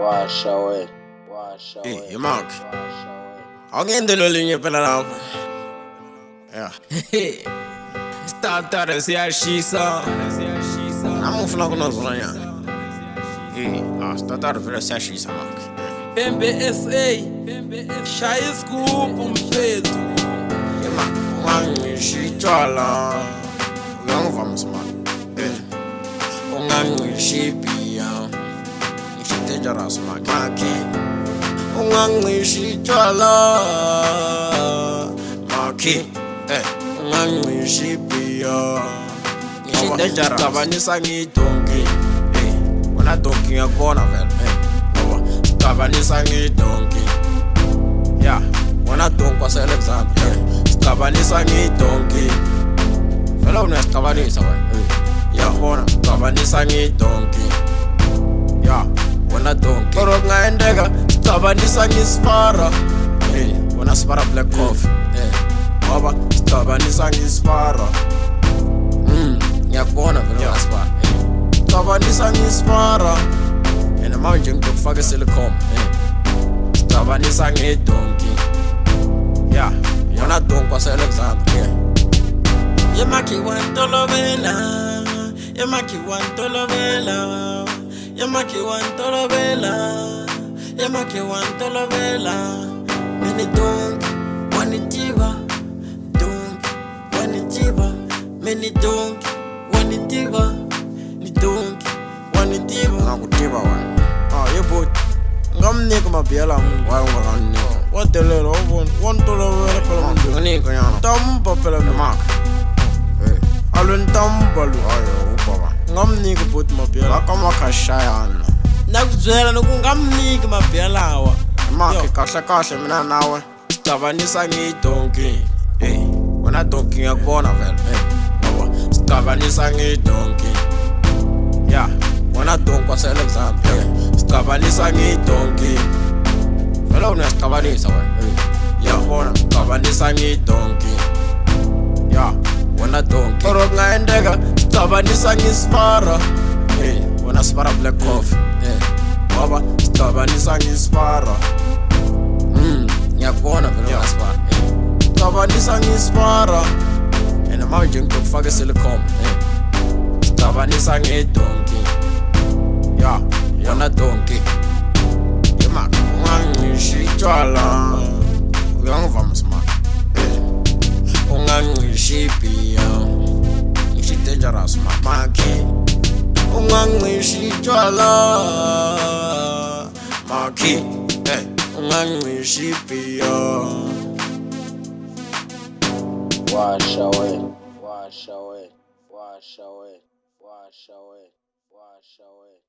Wash away, wash away. Hey, Mark. Wash away. Angendelo linye phela lapho. Yeah. Starter siyashisa. Nami ufuna kunozona nyanga. Starter vele siyashisa Mark. MBSA, shaya isigubhu mfethu. Mark, ungangishitshwala. Uyangivamisa man. Ungangishibhiya. Dangerous Mark. Ungangishitshwala Marky. Ungangishibhiya. Dangerous. Cabanisa ngidonki. Wona donki ngiyakubona vele. Cabanisa ngidonki. Yeah, wona donki wase-Alexander. Cabanisa ngidonki. Vele unesicabanisa wena. Yabona, cabanisa ngidonki. Yeah. Wona donki Koro kungaendeka sicabanisa ngisipara wona sipara black coffee ngoba sicabanisa ngisipara ngiyakubona vele ngasipara sicabanisa ngisipara and manje ngizokufaka isilicone sicabanisa ngedonki yeah yona donki wase-Alexander Yemaki wantolobela, yemaki wantolobela. Yamaki wantolobela, many don't wanitiba, many don't wanitiba, ni don't wanitiba. Nakutiba wena yebut ngamnika mabhiyela waye ungakannika wadelela wantolobela phela umuntu unika nyana tampa phela Mark alwentampa lu ayo ubaba ngamnika but mabhiyela akamakhashayana Nakuzwela nokungamniki mabhiya lawa. Mark kahle kahle mina nawe sicabanisa ngidonki wena donki ngiyakubona vele ngoba sicabanisa ngidonki yeah wena donki wase-Alexander sicabanisa ngidonki vele unesicabanisa wena yabona sicabanisa ngidonki yeah wena donki Koro kungaendeka sicabanisa ngisipara wona sipara black coffee ngoba sicabanisa ngisipara ngiyakubona vele ngasipara sicabanisa ngisipara and manje ngizokufaka isilicone sicabanisa ngedonki yeah yona donki Mark ungangishitshwala uyangivamisa man ungangishibhiya ngishi-dangerous Mark ungangishitshwala Marky ungangishibhiya Wash away, wash away, wash away, wash away, wash away.